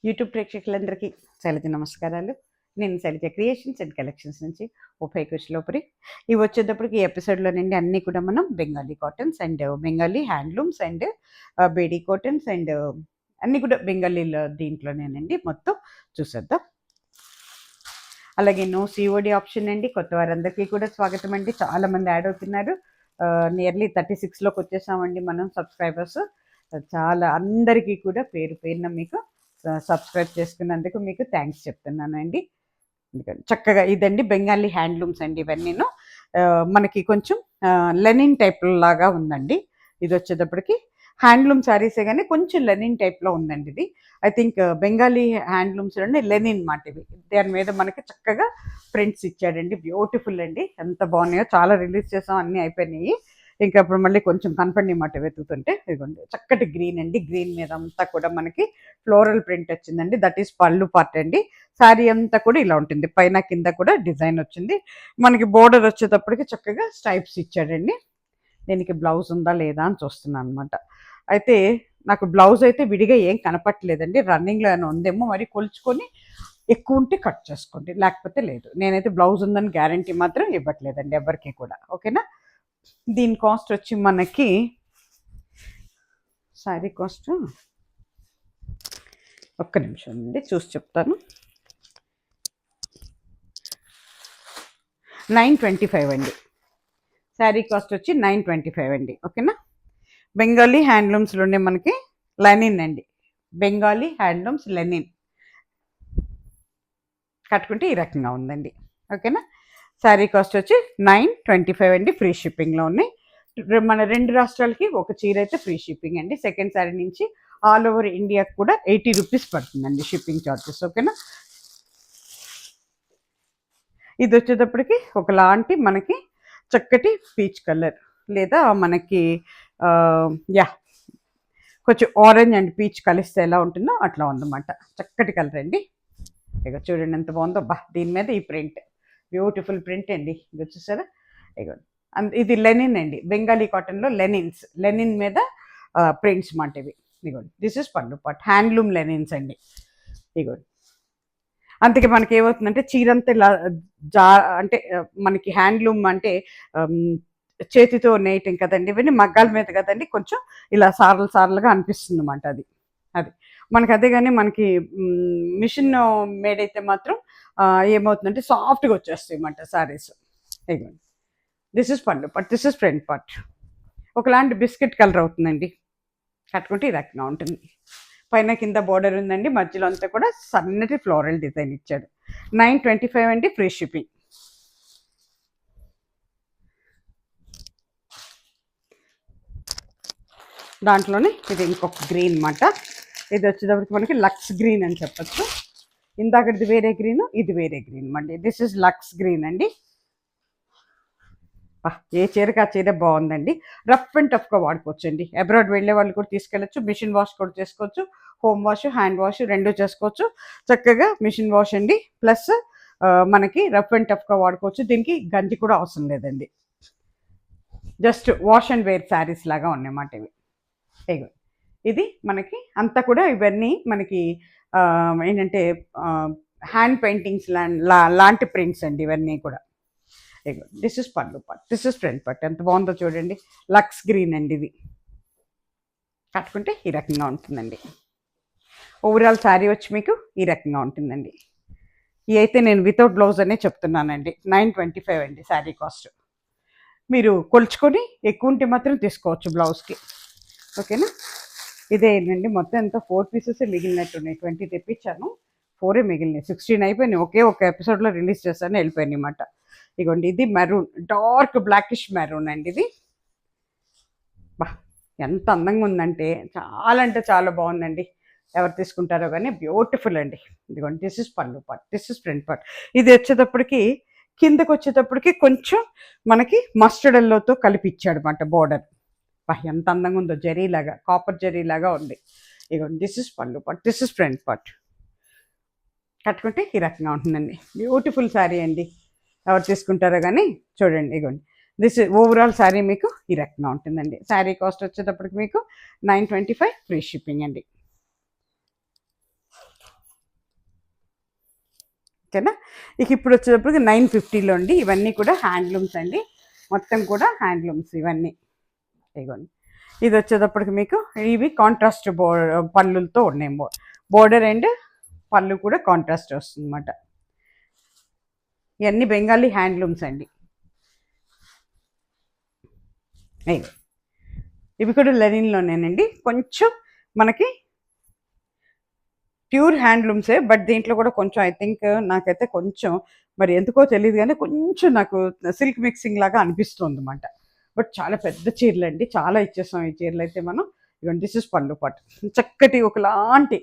YouTube ప్రేక్షకులందరికీ శైలజ నమస్కారాలు. నేను శైలజ క్రియేషన్స్ అండ్ కలెక్షన్స్ నుంచి ఉభయ కుశలోపరి. ఇవి వచ్చేటప్పటికి ఈ ఎపిసోడ్లో నుండి అన్నీ కూడా మనం Bengali cottons and Bengali handlooms and Bedi cottons and అన్నీ కూడా బెంగాలీలో దీంట్లోనేనండి మొత్తం చూసేద్దాం. అలాగే నో సిఓడి ఆప్షన్ అండి. కొత్త వారందరికీ కూడా స్వాగతం అండి. చాలామంది యాడ్ అవుతున్నారు. నియర్లీ 36లోకి వచ్చేసామండి మనం సబ్స్క్రైబర్స్. చాలా అందరికీ కూడా పేరు పేరున మీకు సబ్స్క్రైబ్ చేసుకున్నందుకు మీకు థ్యాంక్స్ చెప్తున్నానండి. చక్కగా ఇదండి బెంగాలీ హ్యాండ్లూమ్స్ అండి. ఇవన్నీను మనకి కొంచెం లెనిన్ టైప్ లాగా ఉందండి. ఇది వచ్చేటప్పటికి హ్యాండ్లూమ్ శారీసే కానీ కొంచెం లెనిన్ టైప్లో ఉందండి. ఇది ఐ థింక్ బెంగాలీ హ్యాండ్లూమ్స్లోనే లెనిన్ మాట. ఇవి దాని మీద మనకి చక్కగా ప్రింట్స్ ఇచ్చాడండి. బ్యూటిఫుల్ అండి. ఎంత బాగున్నాయో. చాలా రిలీజ్ చేసాం, అన్నీ అయిపోయినాయి. ఇంకా ఇప్పుడు మళ్ళీ కొంచెం కనపడి మాట వెతుకుతుంటే ఇదిగోండి చక్కటి గ్రీన్ అండి. గ్రీన్ మీద అంతా కూడా మనకి ఫ్లోరల్ ప్రింట్ వచ్చిందండి. దట్ ఈస్ పళ్ళు పార్ట్ అండి. శారీ అంతా కూడా ఇలా ఉంటుంది. పైన కింద కూడా డిజైన్ వచ్చింది. మనకి బోర్డర్ వచ్చేటప్పటికి చక్కగా స్ట్రైప్స్ ఇచ్చాడండి. దీనికి బ్లౌజ్ ఉందా లేదా అని చూస్తున్నాను అనమాట. అయితే నాకు బ్లౌజ్ అయితే విడిగా ఏం కనపట్లేదండి. రన్నింగ్లో ఏమైనా ఉందేమో, మరి కొలుచుకొని ఎక్కువ ఉంటే కట్ చేసుకోండి, లేకపోతే లేదు. నేనైతే బ్లౌజ్ ఉందని గ్యారంటీ మాత్రం ఇవ్వట్లేదండి ఎవరికి కూడా. ఓకేనా. దీని కాస్ట్ వచ్చి మనకి శారీ కాస్ట్ ఒక్క నిమిషం అండి చూసి చెప్తాను. 925 అండి. శారీ కాస్ట్ వచ్చి 925 అండి. ఓకేనా. బెంగాలీ హ్యాండ్లూమ్స్లోనే మనకి లెనిన్ అండి. బెంగాలీ హ్యాండ్లూమ్స్ లెనిన్ కట్టుకుంటే ఈ రకంగా ఉందండి. ఓకేనా. శారీ కాస్ట్ వచ్చి 925 అండి. ఫ్రీ షిప్పింగ్లో ఉన్నాయి. మన 2 రాష్ట్రాలకి ఒక చీర అయితే ఫ్రీ షిప్పింగ్ అండి. సెకండ్ శారీ నుంచి ఆల్ ఓవర్ ఇండియాకి కూడా 80 రూపీస్ పడుతుందండి షిప్పింగ్ ఛార్జెస్. ఓకేనా. ఇది వచ్చేటప్పటికి ఒకలాంటి మనకి చక్కటి పీచ్ కలర్, లేదా మనకి కొంచెం ఆరెంజ్ అండ్ పీచ్ కలిస్తే ఎలా ఉంటుందో అట్లా ఉందన్నమాట. చక్కటి కలర్ అండి. ఇక చూడండి ఎంత బాగుందో. దీని మీద ఈ ప్రింట్ బ్యూటిఫుల్ ప్రింట్ అండి. ఇది చూసారా. ఇగో ఇది లెనిన్ అండి. బెంగాలీ కాటన్లో లెనిన్ మీద ప్రింట్స్ మాట ఇవి. ఇగోండి this is pallu pot. Handloom linens అండి. ఇగోండి అందుకే మనకి ఏమవుతుందంటే చీరంతా ఇలా అంటే మనకి హ్యాండ్లూమ్ అంటే చేతితో నేయటం కదండి. ఇవన్నీ మగ్గాల మీద కదండి. కొంచెం ఇలా సార్లుగా అనిపిస్తుంది అన్నమాట. అది మనకి అదే. కానీ మనకి మిషన్ మేడ్ అయితే మాత్రం ఏమవుతుందంటే సాఫ్ట్గా వచ్చేస్తాయి అన్నమాట శారీస్. ఇదిగోండి this is pallu part, this is front part. ఒకలాంటి బిస్కెట్ కలర్ అవుతుందండి. కట్టుకుంటే ఈ రకంగా ఉంటుంది. పైన కింద బోర్డర్ ఉందండి. మధ్యలో అంతా కూడా సన్నటి ఫ్లోరల్ డిజైన్ ఇచ్చాడు. 925 అండి. Free shipping. దాంట్లోనే ఇది ఇంకొక గ్రీన్ మాట. ఇది వచ్చేటప్పటికి మనకి లక్స్ గ్రీన్ అని చెప్పచ్చు. ఇందాకది వేరే గ్రీను, ఇది వేరే గ్రీన్ అండి. దిస్ ఇస్ లక్స్ గ్రీన్ అండి. ఏ చీరకి ఆ చీర బాగుందండి. రఫ్ అండ్ టఫ్గా వాడుకోవచ్చు అండి. అబ్రాడ్ వెళ్ళే వాళ్ళు కూడా తీసుకెళ్ళచ్చు. మిషన్ వాష్ కూడా చేసుకోవచ్చు. హోమ్ వాష్, హ్యాండ్ వాష్ రెండు చేసుకోవచ్చు. చక్కగా మిషన్ వాష్ అండి. ప్లస్ మనకి రఫ్ అండ్ టఫ్గా వాడుకోవచ్చు. దీనికి గంజి కూడా అవసరం లేదండి. Just wash and wear saris లాగా ఉన్నాయన్నమాట ఇవి. ఇది మనకి అంతా కూడా ఇవన్నీ మనకి ఏంటంటే హ్యాండ్ పెయింటింగ్స్ లాంటి ప్రింట్స్ అండి ఇవన్నీ కూడా. This is pallu part, this is front part. ఎంత బాగుందో చూడండి. లక్స్ గ్రీన్ అండి. ఇది కట్టుకుంటే ఈ రకంగా ఉంటుందండి. ఓవరాల్ శారీ వచ్చి మీకు ఈ రకంగా ఉంటుందండి. ఇవి అయితే నేను వితౌట్ బ్లౌజ్ అనే చెప్తున్నానండి. 925 అండి శారీ కాస్ట్. మీరు కొలుచుకొని ఎక్కువ ఉంటే మాత్రం తీసుకోవచ్చు బ్లౌజ్కి. ఓకేనా. ఇదే ఏంటండి మొత్తం ఎంత 4 పీసెస్ మిగిలినట్టున్నాయి. 20 తెప్పించాను, 4 మిగిలినాయి. 16 అయిపోయినాయి. ఒక ఎపిసోడ్లో రిలీజ్ చేస్తాను, వెళ్ళిపోయినాయి అన్నమాట. ఇదిగోండి ఇది మెరూన్, డార్క్ బ్లాకిష్ మెరూన్ అండి. ఇది ఎంత అందంగా ఉందంటే చాలా అంటే చాలా బాగుందండి. ఎవరు తీసుకుంటారో కానీ బ్యూటిఫుల్ అండి. ఇదిగోండి దిస్ ఇస్ పళ్ళు part, this is front part. ఇది వచ్చేటప్పటికి కిందకి వచ్చేటప్పటికి కొంచెం మనకి మస్టర్డ్ ఎల్లోతో కలిపి ఇచ్చాడు అన్నమాట బోర్డర్. ఎంత అందంగా ఉందో. జరీలాగా, కాపర్ జరీలాగా ఉంది. ఇదిగోండి దిస్ ఇస్ పళ్ళు part, this is front part. కట్టుకుంటే ఈ రకంగా ఉంటుందండి. బ్యూటిఫుల్ శారీ అండి. ఎవరు తీసుకుంటారో కానీ చూడండి. ఇగోండి దిస్ ఓవరాల్ శారీ మీకు ఈ రకంగా ఉంటుందండి. శారీ కాస్ట్ వచ్చేటప్పటికి మీకు 925 ఫ్రీ షిప్పింగ్ అండి. ఓకేనా. ఇక ఇప్పుడు వచ్చేటప్పటికి 950లో అండి. ఇవన్నీ కూడా హ్యాండ్లూమ్స్ అండి, మొత్తం కూడా హ్యాండ్లూమ్స్ ఇవన్నీ. ఇగోండి, ఇది వచ్చేటప్పటికి మీకు ఇవి కాంట్రాస్ట్ పళ్ళులతో ఉన్నాయి. బోర్డర్ అండ్ పళ్ళు కూడా కాంట్రాస్ట్ వస్తుంది అన్నమాట. ఇవన్నీ బెంగాలీ హ్యాండ్లూమ్స్ అండి. ఇవి కూడా లెనిన్లోనేనండి. కొంచెం మనకి ప్యూర్ హ్యాండ్లూమ్సే, బట్ దీంట్లో కూడా కొంచెం ఐ థింక్ నాకైతే కొంచెం మరి ఎందుకో తెలియదు కానీ కొంచెం నాకు సిల్క్ మిక్సింగ్ లాగా అనిపిస్తుంది అన్నమాట. బట్ చాలా పెద్ద చీరలు అండి, చాలా ఇచ్చేస్తాం ఈ చీరలు అయితే మనం. ఇవన్నీ దిస్ ఇస్ పళ్ళు పాటు, చక్కటి ఒకలాంటి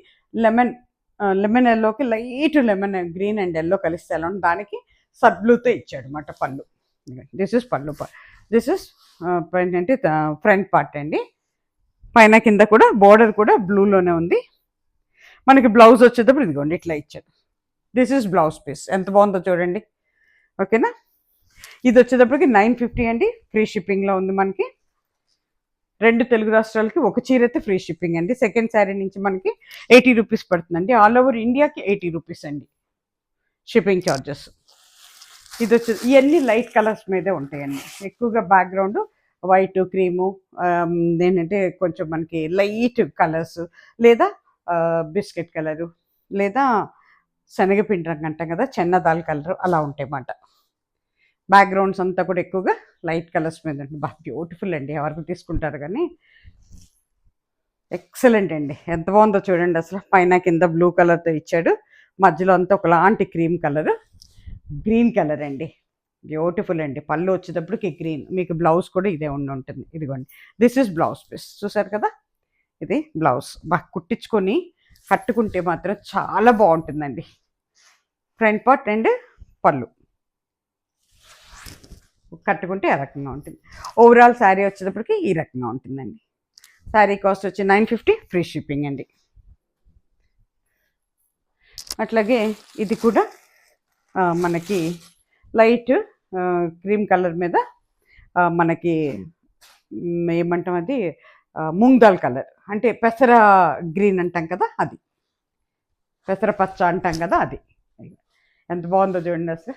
లెమన్ ఎల్లోకి light lemon green and yellow కలిస్తే ఎలా ఉంటుంది, దానికి సబ్లూతో ఇచ్చాడు అన్నమాట పళ్ళు. దిస్ ఇస్ పళ్ళు పార్ట్, దిస్ ఇస్ ఏంటంటే ఫ్రంట్ పార్ట్ అండి. పైన కింద కూడా బోర్డర్ కూడా బ్లూలోనే ఉంది. మనకి బ్లౌజ్ వచ్చేటప్పుడు ఇదిగోండి ఇట్లా ఇచ్చాడు. దిస్ ఇస్ బ్లౌజ్ పీస్, ఎంత బాగుందో చూడండి. ఓకేనా. ఇది వచ్చేటప్పటికి 950 అండి, ఫ్రీ షిప్పింగ్లో ఉంది మనకి. 2 తెలుగు రాష్ట్రాలకి ఒక చీర అయితే ఫ్రీ షిప్పింగ్ అండి. సెకండ్ శారీ నుంచి మనకి 80 రూపీస్ పడుతుందండి. ఆల్ ఓవర్ ఇండియాకి 80 రూపీస్ అండి షిప్పింగ్ ఛార్జెస్. ఇది వచ్చి ఇవన్నీ లైట్ కలర్స్ మీదే ఉంటాయండి ఎక్కువగా. బ్యాక్గ్రౌండ్ వైట్ క్రీము, ఏంటంటే కొంచెం మనకి లైట్ కలర్స్, లేదా బిస్కెట్ కలరు, లేదా శనగపిండి రంగు అంటాం కదా, చెన్నదాల్ కలరు, అలా ఉంటాయి అన్నమాట. బ్యాక్గ్రౌండ్స్ అంతా కూడా ఎక్కువగా లైట్ కలర్స్ మీద ఉంటుంది. బాగా బ్యూటిఫుల్ అండి, ఎవరికి తీసుకుంటారు కానీ. ఎక్సలెంట్ అండి, ఎంత బాగుందో చూడండి అసలు. పైన కింద బ్లూ కలర్తో ఇచ్చాడు, మధ్యలో అంతా ఒకలాంటి క్రీమ్ కలర్, గ్రీన్ కలర్ అండి. బ్యూటిఫుల్ అండి. పళ్ళు వచ్చేటప్పటికి గ్రీన్, మీకు బ్లౌజ్ కూడా ఇదే ఉంటుంది. ఇదిగోండి, దిస్ ఇస్ బ్లౌజ్ పీస్, చూసారు కదా. ఇది బ్లౌజ్ బాగా కుట్టించుకొని కట్టుకుంటే మాత్రం చాలా బాగుంటుందండి. ఫ్రంట్ పార్ట్ అండ్ పళ్ళు కట్టుకుంటే ఆ రకంగా ఉంటుంది. ఓవరాల్ శారీ వచ్చేటప్పటికి ఈ రకంగా ఉంటుందండి. శారీ కాస్ట్ వచ్చి 950, ఫ్రీ షిప్పింగ్ అండి. అట్లాగే ఇది కూడా మనకి లైట్ క్రీమ్ కలర్ మీద మనకి ఏమంటాం అది మూంగ్ దాల్ కలర్, అంటే పెసర గ్రీన్ అంటాం కదా, అది పెసర పచ్చ అంటాం కదా, అది. ఎంత బాగుందో చూడండి అసలు,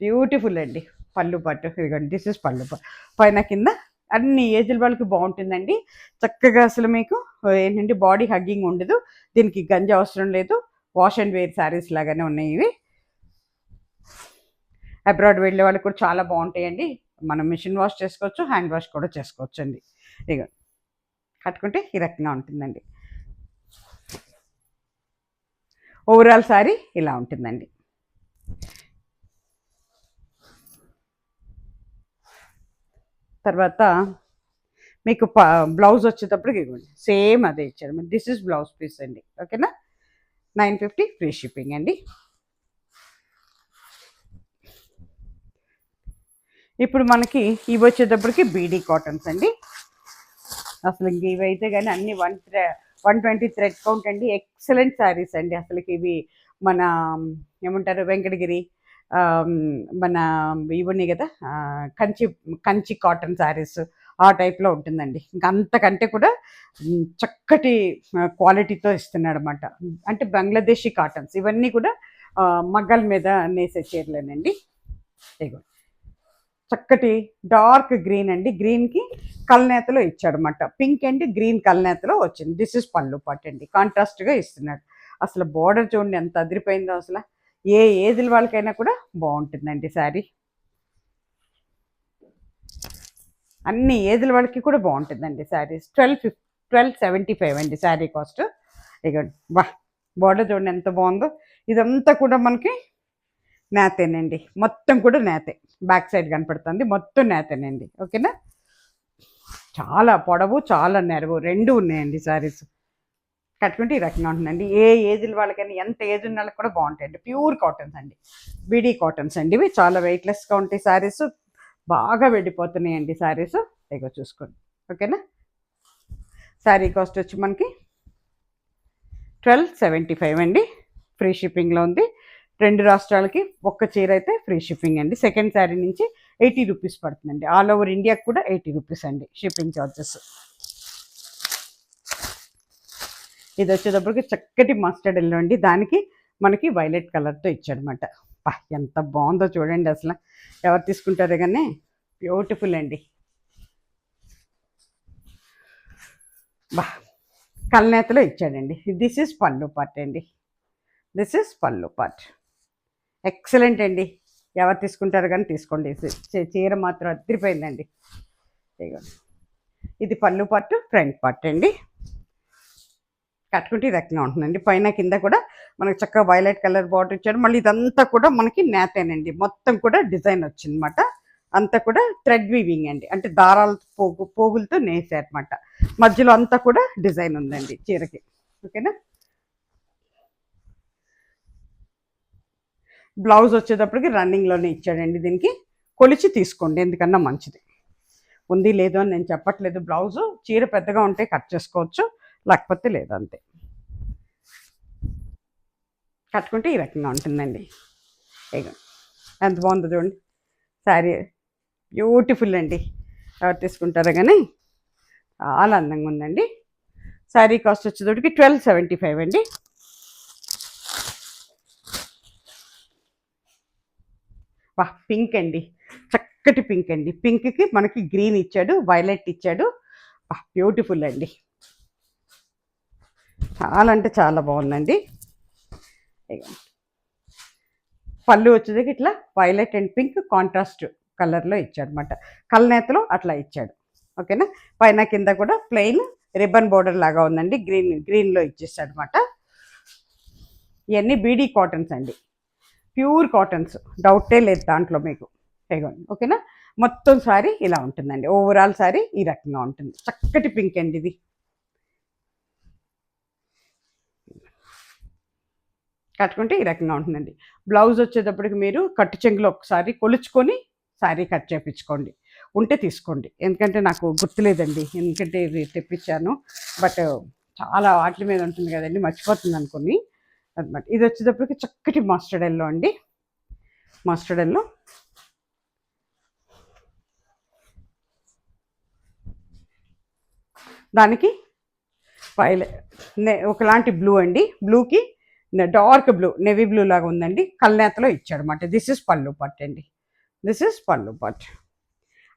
బ్యూటిఫుల్ అండి. పళ్ళు పట్టు ఇదిగోండి, దిస్ ఇస్ పళ్ళు పట్టు. పైన కింద అన్ని ఏజ్ల వాళ్ళకి బాగుంటుందండి. చక్కగా అసలు మీకు ఏంటంటే బాడీ హగ్గింగ్ ఉండదు, దీనికి గంజి అవసరం లేదు. వాష్ అండ్ వేర్ శారీస్ లాగానే ఉన్నాయి ఇవి. అబ్రాడ్ వెళ్ళే వాళ్ళకి కూడా చాలా బాగుంటాయండి. మనం మిషన్ వాష్ చేసుకోవచ్చు, హ్యాండ్ వాష్ కూడా చేసుకోవచ్చు అండి. ఇక కట్టుకుంటే ఈ రకంగా ఉంటుందండి. ఓవరాల్ శారీ ఇలా ఉంటుందండి. తర్వాత మీకు బ్లౌజ్ వచ్చేటప్పటికి ఇవ్వండి, సేమ్ అదే ఇచ్చారు. దిస్ ఇస్ బ్లౌజ్ పీస్ అండి. ఓకేనా. 950, ఫ్రీ షిప్పింగ్ అండి. ఇప్పుడు మనకి ఇవి వచ్చేటప్పటికి బీడీ కాటన్స్ అండి. అసలు ఇంక ఇవైతే కానీ అన్ని 120 థ్రెడ్ కౌంట్ అండి. ఎక్సలెంట్ శారీస్ అండి అసలుకి. ఇవి మన ఏమంటారు వెంకటగిరి, మన ఇవన్నీ కదా కంచి కాటన్ శారీస్, ఆ టైప్లో ఉంటుందండి. ఇంకా అంతకంటే కూడా చక్కటి క్వాలిటీతో ఇస్తున్నాడు అనమాట. అంటే బంగ్లాదేశీ కాటన్స్ ఇవన్నీ కూడా మగ్గల మీద నేసే చీరలేనండి. ఇగో చక్కటి డార్క్ గ్రీన్ అండి, గ్రీన్కి కల్నేతలో ఇచ్చాడు అనమాట. పింక్ అండ్ గ్రీన్ కల్నేతలో వచ్చింది. దిస్ ఇస్ పళ్ళు పాటు అండి, కాంట్రాస్ట్గా ఇస్తున్నాడు. అసలు బోర్డర్ చూడండి ఎంత అదిరిపోయిందో అసలు. ఏ ఏజ్ల వాళ్ళకైనా కూడా బాగుంటుందండి శారీ. అన్ని ఏజ్ల వాళ్ళకి కూడా బాగుంటుందండి శారీస్. 1275 అండి శారీ కాస్ట్. ఇక బా బోర్డర్ చూడండి ఎంత బాగుందో. ఇదంతా కూడా మనకి నేతేనండి, మొత్తం కూడా నేతే. బ్యాక్ సైడ్ కనపడుతుంది, మొత్తం నేతేనండి. ఓకేనా. చాలా పొడవు చాలా నెరవు రెండు ఉన్నాయండి శారీస్. కట్టుకుంటే ఈ రకంగా ఉంటుందండి. ఏ ఏజ్ల వాళ్ళకైనా, ఎంత ఏజ్ ఉన్న వాళ్ళకి కూడా బాగుంటాయండి. ప్యూర్ కాటన్స్ అండి, బీడీ కాటన్స్ అండి. ఇవి చాలా వెయిట్లెస్గా ఉంటాయి శారీస్, బాగా వెళ్ళిపోతున్నాయండి శారీస్. ఇగో చూసుకోండి. ఓకేనా. శారీ కాస్ట్ వచ్చి మనకి 1275 అండి, ఫ్రీ షిప్పింగ్లో ఉంది. 2 రాష్ట్రాలకి ఒక్క చీర అయితే ఫ్రీ షిప్పింగ్ అండి. సెకండ్ శారీ నుంచి 80 రూపీస్ పడుతుందండి. ఆల్ ఓవర్ ఇండియాకి కూడా 80 రూపీస్ అండి షిప్పింగ్ ఛార్జెస్. ఇది వచ్చేటప్పటికి చక్కటి మస్టర్డ్ ఎల్లో అండి, దానికి మనకి వైలెట్ కలర్తో ఇచ్చాడనమాట. ఎంత బాగుందో చూడండి అసలు, ఎవరు తీసుకుంటారో కానీ బ్యూటిఫుల్ అండి. కల్నేతలో ఇచ్చాడండి. దిస్ ఈజ్ పళ్ళు పార్ట్ అండి. దిస్ ఈజ్ పళ్ళు పార్ట్. ఎక్సలెంట్ అండి, ఎవరు తీసుకుంటారు కానీ తీసుకోండి. చీర మాత్రం అదిరిపోయిందండి. ఇది పళ్ళు పార్ట్, ఫ్రంట్ పార్ట్ అండి. కట్టుకుంటే ఈ రకంగా ఉంటుందండి. పైన కింద కూడా మనకు చక్కగా వైలెట్ కలర్ బార్డర్ ఇచ్చాడు. మళ్ళీ ఇదంతా కూడా మనకి నేతేనండి, మొత్తం కూడా డిజైన్ వచ్చిందన్నమాట. అంతా కూడా థ్రెడ్ వీవింగ్ అండి, అంటే దారాల పోగులతో నేసారనమాట. మధ్యలో అంతా కూడా డిజైన్ ఉందండి చీరకి. ఓకేనా. బ్లౌజ్ వచ్చేటప్పటికి రన్నింగ్లోనే ఇచ్చాడండి. దీనికి కొలిచి తీసుకోండి, ఎందుకన్నా మంచిది. ఉంది లేదు అని నేను చెప్పట్లేదు. బ్లౌజు చీర పెద్దగా ఉంటే కట్ చేసుకోవచ్చు, లేకపోతే లేదు, అంతే. కట్టుకుంటే ఈ రకంగా ఉంటుందండి. ఎంత బాగుందో చూడండి శారీ, బ్యూటిఫుల్ అండి. ఎవరు తీసుకుంటారో కానీ చాలా అందంగా ఉందండి. శారీ కాస్ట్ వచ్చేటప్పటికి 1275 అండి. పింక్ అండి, చక్కటి పింక్ అండి. పింక్కి మనకి గ్రీన్ ఇచ్చాడు, వైలెట్ ఇచ్చాడు. బ్యూటిఫుల్ అండి, చాలా అంటే చాలా బాగుందండి. పళ్ళు వచ్చేది ఇట్లా వైలెట్ అండ్ పింక్ కాంట్రాస్ట్ కలర్లో ఇచ్చాడు అనమాట. కల్నేతలో అట్లా ఇచ్చాడు. ఓకేనా. పైన కింద కూడా ప్లెయిన్ రిబ్బన్ బోర్డర్ లాగా ఉందండి, గ్రీన్లో ఇచ్చేసాడు అనమాట. ఇవన్నీ బీడీ కాటన్స్ అండి, ప్యూర్ కాటన్స్, డౌటే లేదు దాంట్లో మీకు. ఓకేనా. మొత్తం సారీ ఇలా ఉంటుందండి. ఓవరాల్ సారీ ఈ రకంగా ఉంటుంది. చక్కటి పింక్ అండి ఇది. కట్టుకుంటే ఈ రకంగా ఉంటుందండి. బ్లౌజ్ వచ్చేటప్పటికి మీరు కట్టు చెంగులో ఒకసారి కొలుచుకొని శారీ కట్ చేయించుకోండి, ఉంటే తీసుకోండి. ఎందుకంటే నాకు గుర్తులేదండి, ఎందుకంటే ఇది తెప్పించాను, బట్ చాలా వాటి మీద ఉంటుంది కదండి, మర్చిపోతుంది అనుకుని అనమాట. ఇది వచ్చేటప్పటికి చక్కటి మస్టర్డ్ ఎల్లో అండి. మస్టర్డ్ ఎల్లో, దానికి ఒకలాంటి బ్లూ అండి. బ్లూకి డార్క్ బ్లూ, నెవీ బ్లూ లాగా ఉందండి. కల్నేతలో ఇచ్చాడు అనమాట. దిస్ ఇస్ పళ్ళు పట్ అండి. దిస్ ఇస్ పళ్ళు పట్.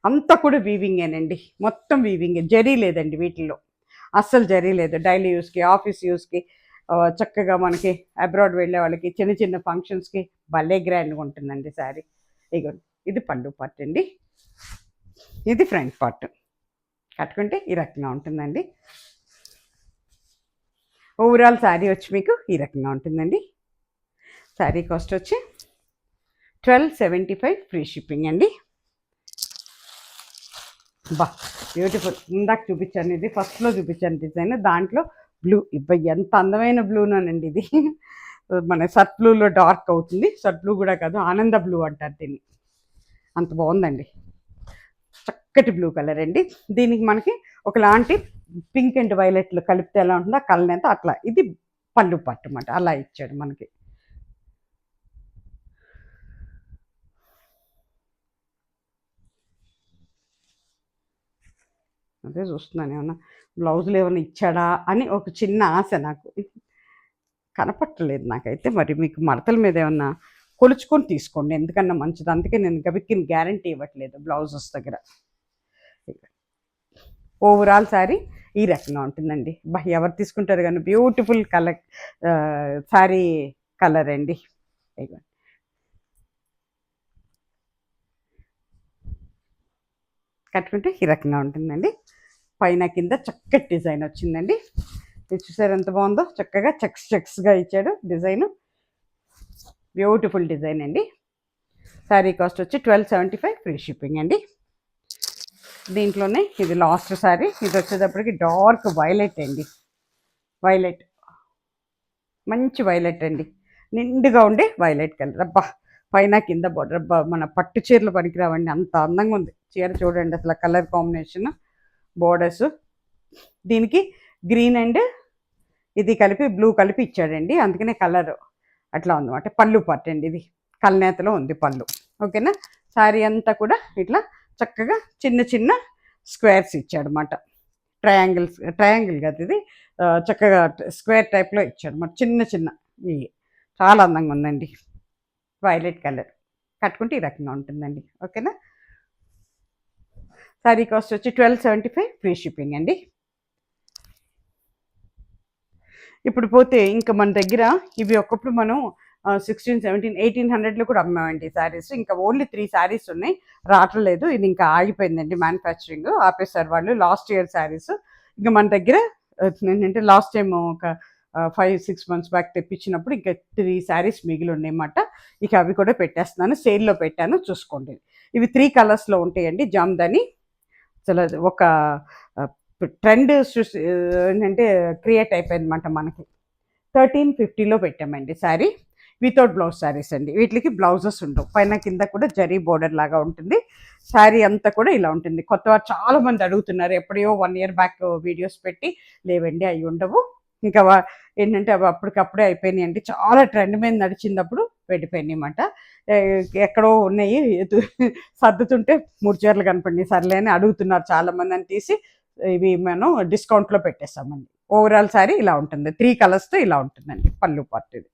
అంతా కూడా వీవింగేనండి, మొత్తం వీవింగే, జరీ లేదండి వీటిల్లో, అస్సలు జరీ లేదు. డైలీ యూస్కి, ఆఫీస్ యూస్కి, చక్కగా మనకి అబ్రాడ్ వెళ్ళే వాళ్ళకి, చిన్న చిన్న ఫంక్షన్స్కి భలే గ్రాండ్గా ఉంటుందండి శారీ. ఇగోండి, ఇది పళ్ళు పార్ట్ అండి, ఇది ఫ్రంట్ పార్ట్. కట్టుకుంటే ఈ రకంగా ఉంటుందండి. ఓవరాల్ శారీ వచ్చి మీకు ఈ రకంగా ఉంటుందండి. శారీ కాస్ట్ వచ్చి 1275 ఫ్రీ షిప్పింగ్ అండి. బ్యూటిఫుల్. ఇందాక చూపించాను, ఇది ఫస్ట్లో చూపించాను డిజైన్, దాంట్లో బ్లూ. ఎంత అందమైన బ్లూనోనండి ఇది. మన సర్ట్ బ్లూలో డార్క్ అవుతుంది, సర్ట్ బ్లూ కూడా కాదు, ఆనంద బ్లూ అంటారు దీన్ని. అంత బాగుందండి, చక్కటి బ్లూ కలర్ అండి. దీనికి మనకి ఒకలాంటి పింక్ అండ్ వైలెట్లు కలిపితే ఎలా ఉంటుందో ఆ కలర్ ఎంత అట్లా, ఇది పళ్ళు పట్టు అన్నమాట, అలా ఇచ్చాడు మనకి. అదే చూస్తున్నాను, ఏమన్నా బ్లౌజులు ఏమైనా ఇచ్చాడా అని ఒక చిన్న ఆశ నాకు, కనపట్టలేదు నాకైతే. మరి మీకు మడతల మీద ఏమన్నా కొలుచుకొని తీసుకోండి, ఎందుకన్నా మంచిది. అందుకే నేను గబిక్కిని గ్యారంటీ ఇవ్వట్లేదు బ్లౌజెస్ దగ్గర. ఓవరాల్ శారీ ఈ రకంగా ఉంటుందండి. ఎవరు తీసుకుంటారు కానీ బ్యూటిఫుల్ కలర్ శారీ కలర్ అండి. కట్టుకుంటే ఈ రకంగా ఉంటుందండి. పైన కింద చక్కటి డిజైన్ వచ్చిందండి. ఇది చూసారు ఎంత బాగుందో, చక్కగా చెక్స్గా ఇచ్చాడు డిజైన్. బ్యూటిఫుల్ డిజైన్ అండి. శారీ కాస్ట్ వచ్చి 1275 ఫ్రీ షిప్పింగ్ అండి. దీంట్లోనే ఇది లాస్ట్ శారీ. ఇది వచ్చేటప్పటికి డార్క్ వైలెట్ అండి, వైలెట్, మంచి వైలెట్ అండి, నిండుగా ఉండే వైలెట్ కలర్. పైన కింద బోర్డర్. మన పట్టు చీరలు పనికిరావండి, అంత అందంగా ఉంది చీర. చూడండి అసలు కలర్ కాంబినేషన్, బోర్డర్స్. దీనికి గ్రీన్ అండ్ ఇది కలిపి, బ్లూ కలిపి ఇచ్చాడండి, అందుకనే కలర్ అట్లా ఉందన్నమాట. పళ్ళు పార్ట్ అండి, ఇది కల్నేతలో ఉంది పళ్ళు. ఓకేనా. శారీ అంతా కూడా ఇట్లా చక్కగా చిన్న చిన్న స్క్వేర్స్ ఇచ్చాడు అనమాట. ట్రయాంగిల్ కాదు ఇది, చక్కగా స్క్వేర్ టైప్లో ఇచ్చాడు అనమాట, చిన్న చిన్న. చాలా అందంగా ఉందండి. వైలెట్ కలర్ కట్టుకుంటే ఈ రకంగా ఉంటుందండి. ఓకేనా. శారీ కాస్ట్ వచ్చి 1275 ఫ్రీ షిప్పింగ్ అండి. ఇప్పుడు పోతే ఇంకా మన దగ్గర ఇవి ఒకప్పుడు మనం 16, 17, 1800లో కూడా అమ్మామండి శారీస్. ఇంకా ఓన్లీ 3 శారీస్ ఉన్నాయి, రావట్లేదు. ఇది ఇంకా ఆగిపోయిందండి, మ్యానుఫ్యాక్చరింగ్ ఆపేశారు వాళ్ళు లాస్ట్ ఇయర్ శారీస్. ఇంకా మన దగ్గర ఏంటంటే లాస్ట్ టైం ఒక 5-6 మంత్స్ బ్యాక్ తెప్పించినప్పుడు ఇంకా 3 శారీస్ మిగిలి ఉన్నాయన్నమాట. ఇక అవి కూడా పెట్టేస్తున్నాను, సేల్లో పెట్టాను, చూసుకోండి. ఇవి 3 కలర్స్లో ఉంటాయండి. జామ్దాని అసలు ఒక ట్రెండ్ ఏంటంటే క్రియేట్ అయిపోయిందన్నమాట మనకి. 1350లో పెట్టామండి శారీ. వితౌట్ బ్లౌజ్ శారీస్ అండి. వీటికి బ్లౌజెస్ ఉండవు, పైన కింద కూడా జరీ బోర్డర్ లాగా ఉంటుంది. శారీ అంతా కూడా ఇలా ఉంటుంది. కొత్త వారు చాలా మంది అడుగుతున్నారు, ఎప్పుడో 1 year బ్యాక్ వీడియోస్ పెట్టి, లేవండి అవి ఉండవు. ఇంకా ఏంటంటే అవి అప్పటికప్పుడే అయిపోయినాయి అండి. చాలా ట్రెండ్ మీద నడిచినప్పుడు వెళ్ళిపోయినాయి అన్నమాట. ఎక్కడో ఉన్నాయి, సర్దుతుంటే 3 చీరలు కనపడినాయి, సర్లే అని అడుగుతున్నారు చాలా మంది అని తీసి ఇవి మనం డిస్కౌంట్లో పెట్టేస్తామండి. ఓవరాల్ శారీ ఇలా ఉంటుంది, 3 కలర్స్తో ఇలా ఉంటుందండి. పళ్ళు పార్ట్ ఇది.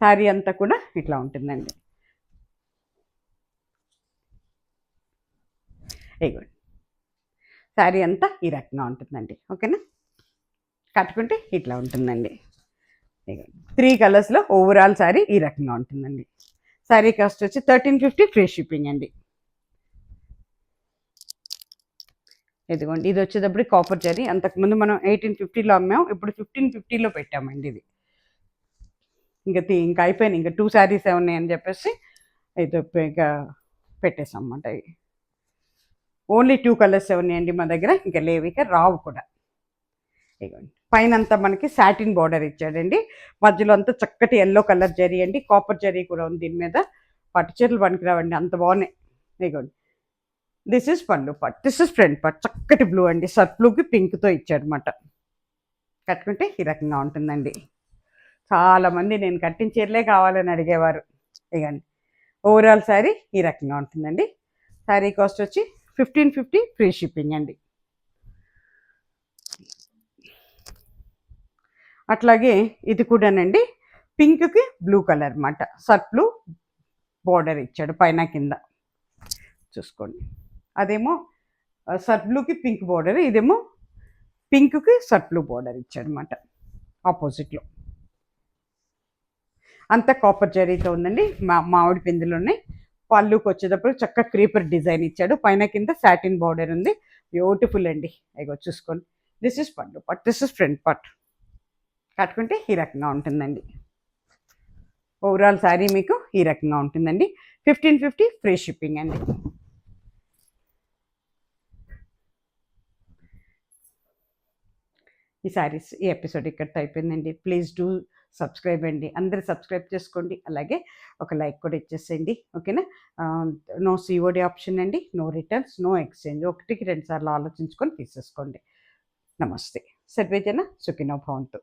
శారీ అంతా కూడా ఇట్లా ఉంటుందండి. ఇగోండి, శారీ అంతా ఈ రకంగా ఉంటుందండి. ఓకేనా. కట్టుకుంటే ఇట్లా ఉంటుందండి. ఇగోండి, 3 కలర్స్లో ఓవరాల్ శారీ ఈ రకంగా ఉంటుందండి. శారీ కాస్ట్ వచ్చి 1350 ఫ్రీ షిప్పింగ్ అండి. ఇదిగోండి, ఇది వచ్చేటప్పుడు కాపర్ జరీ. అంతకుముందు మనం 1850లో అమ్మాం, ఇప్పుడు 1550లో పెట్టామండి. ఇది ఇంకా అయిపోయినాయి. ఇంకా 2 శారీస్ ఉన్నాయని చెప్పేసి ఇది ఇంకా పెట్టేసాం అన్నమాట. ఇవి ఓన్లీ 2 కలర్స్ ఉన్నాయండి మా దగ్గర, ఇంకా లేవు, ఇక రావు కూడా. ఇదిగోండి, పైన అంతా మనకి సాటిన్ బార్డర్ ఇచ్చాడండి. మధ్యలో అంతా చక్కటి ఎల్లో కలర్ జరీ అండి. కాపర్ జరీ కూడా ఉంది దీని మీద. పట్టు చీరలు పనికిరావండి, అంత బాగున్నాయి. ఇదిగోండి, దిస్ ఇస్ పళ్ళు part, this is front part. చక్కటి బ్లూ అండి, సర్ఫ్ బ్లూకి పింక్తో ఇచ్చాడనమాట. కట్టుకుంటే ఈ రకంగా ఉంటుందండి. చాలామంది నేను కట్టిన చీరలే కావాలని అడిగేవారు. ఇగండి, ఓవరాల్ శారీ ఈ రకంగా ఉంటుందండి. శారీ కాస్ట్ వచ్చి 1550 ఫ్రీ షిప్పింగ్ అండి. అట్లాగే ఇది కూడానండి, పింక్కి బ్లూ కలర్ అన్నమాట. సర్ఫ్ బ్లూ బోర్డర్ ఇచ్చాడు పైన కింద, చూసుకోండి. అదేమో సర్ఫ్ బ్లూకి పింక్ బోర్డర్, ఇదేమో పింక్కి సర్ఫ్ బ్లూ బోర్డర్ ఇచ్చాడు అనమాట ఆపోజిట్లో. అంతా కాపర్ జరీతో ఉందండి. మామిడి పిందులు ఉన్నాయి. పళ్ళుకి వచ్చేటప్పుడు చక్క క్రీపర్ డిజైన్ ఇచ్చాడు, పైన కింద సాటిన్ బార్డర్ ఉంది. బ్యూటిఫుల్ అండి. అయ్యో చూసుకోండి, దిస్ ఇస్ పళ్ళు part, this is front part. కట్టుకుంటే ఈ రకంగా ఉంటుందండి. ఓవరాల్ శారీ మీకు ఈ రకంగా ఉంటుందండి. 1550 ఫ్రీ షిప్పింగ్ అండి. ఈ శారీస్ ఈ ఎపిసోడ్ ఇక్కడితో అయిపోయిందండి. ప్లీజ్ డూ సబ్స్క్రైబ్ అండి. అందరూ సబ్స్క్రైబ్ చేసుకోండి, అలాగే ఒక లైక్ కూడా ఇచ్చేసేయండి. ఓకేనా. నో సిఓడి ఆప్షన్ అండి, నో రిటర్న్స్, నో ఎక్స్చేంజ్. 1కి 2 సార్లు ఆలోచించుకొని తీసేసుకోండి. నమస్తే. సర్వేజన సుఖినో భవంతు.